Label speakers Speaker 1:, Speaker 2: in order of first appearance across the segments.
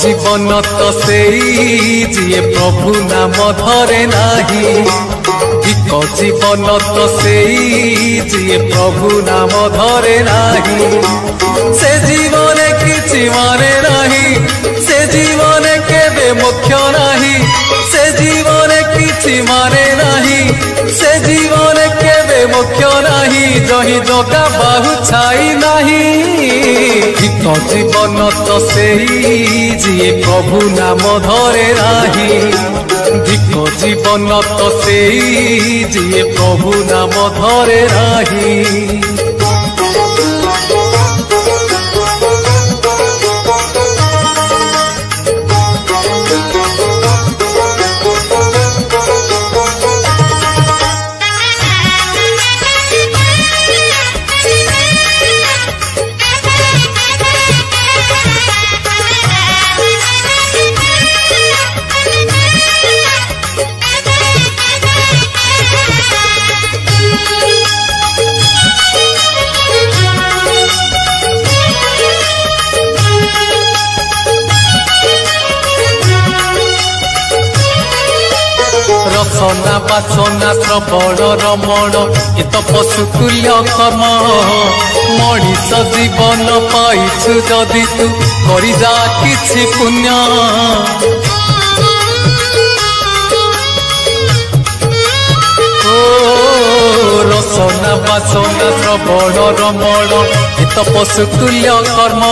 Speaker 1: जीवन तो से जी प्रभु नाम धरे नाही धिक जीवन तो से जी प्रभु नाम धरे नाही से जीवन किछि माने नाही से जीवन केबे मुख्य नाही से जीवन किछि माने नाही से जीवन केबे मुख्य नाही जही जगा बाहु छाई नाही धिक जीवन तो से जी प्रभु नाम धरे नाही धिक जीवन तो से जी प्रभु नाम धरे नाही। रसना बासना श्रवण रमण इत पशुतुल्य कर्म मनीष जीवन पाइछु जदि तू करि जा किछि पुण्य रसना बासना श्रवण रमण इत पशुतुल्य कर्म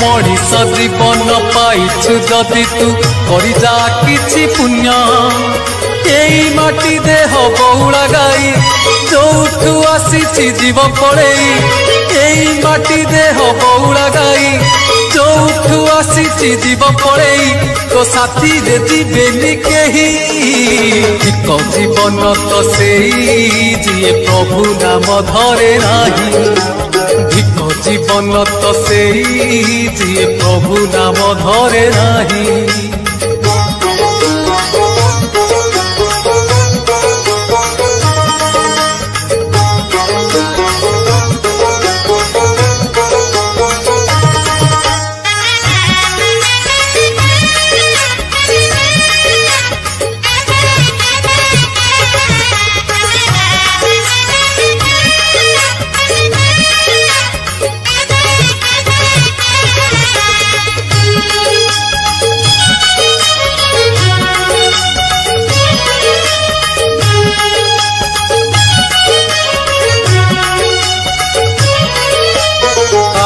Speaker 1: मनीष जीवन पाइछु जदि तू करि जा किछि पुण्य एई माटी देह बहुड़ा गाई जोठू आसी जीव पड़े एई माटी देह बहुड़ा गाई जोठू आसी जीव पड़े तो साथी रे जीवेनी केही धिक जीवन तो से जी प्रभु नाम धरे नाही धिक जीवन तो से जी प्रभु नाम धरे नाही।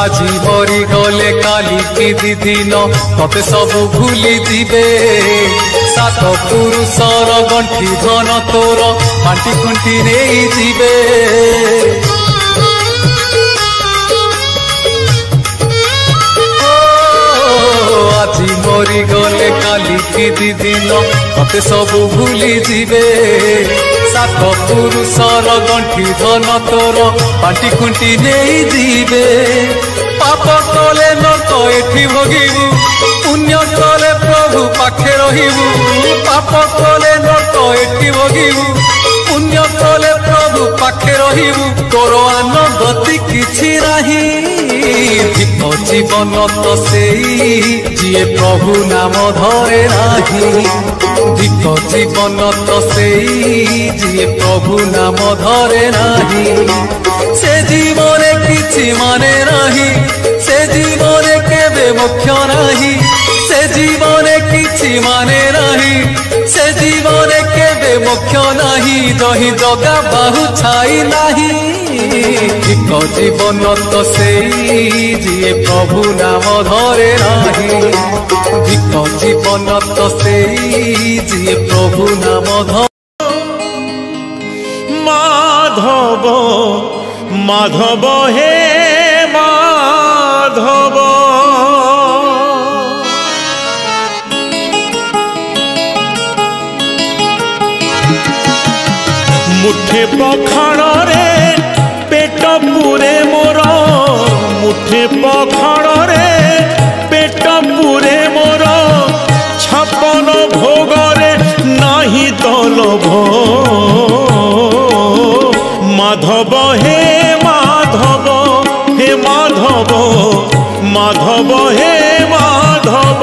Speaker 1: আজি মরি গলে কালি কি দিদিন ততে সবু ভুলি দিবে সাত পুরুষর গণ্ঠি ধন তোর বান্টি খুঁটি নেই দিবে আজি মরি গলে কালি কি দিদিন ততে সবু ভুলি দিবে সাত পুরুষর গণ্ঠি ধন তোর বান্টি খুঁটি নেই দিবে पाप कले नरक एठी भोगिबू पुण्य कले प्रभु पाखे रहिबू पाप कले नरक एठी भोगिबू पुण्य कले प्रभु पाखे रहिबू तोर आनंदति किछि नाही धिक जीवन तो से जी प्रभु नाम धरे नाही धिक जीवन तो से जी प्रभु नाम धरे नाही से जीवन किछि माने नाही से जीवन केबे मुख्य नाही से जीवन किछि माने नाही से जीवन केबे मुख्य नाही जही जगा बाहु छाई नाही धिक जीवन तो से जी प्रभु नाम धरे नाही धिक जीवन तो से जी प्रभु नाम धरे
Speaker 2: माधव माधव हे माधव मुठे पखाण रे पेट पुरे मोर मुठे पखाण रे पेट पुरे मोर छपन भोग रे नाही तलब माधव हे माधव हे माधव माधव हे माधव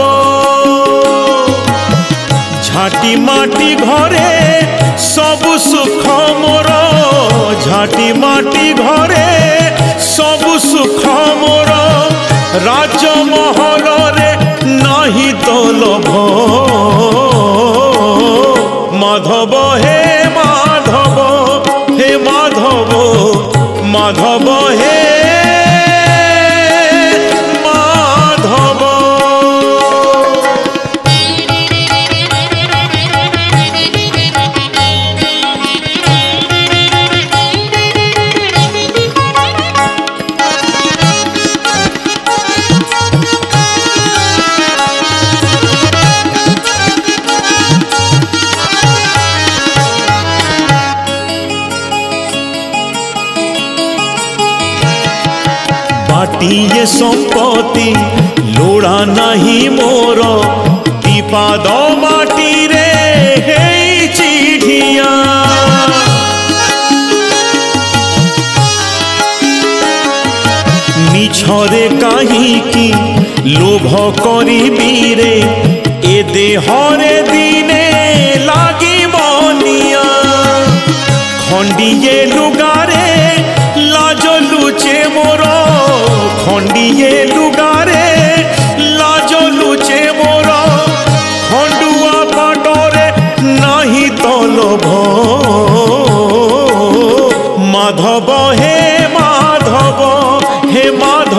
Speaker 2: माटी घरे सबु सुख मोर झाटी माटी घरे सबु सुख मोर राजमहल रे नाही तो लोभ माधव हे माधव हे माधव माधव हे ये संपत्ति लोड़ा नहीं मोर दीपाद माटी रे हे चिढ़िया मिछरे कहीं लोभ करी रे ए देहरे दिने लागी बनिया खंडिए लुगारे लाज लुचे मोर खंडिए लुगारे लाज लुचे मोर खंडुआ पाटरे नहीं तो लोभ माधव हे माधव हे माधव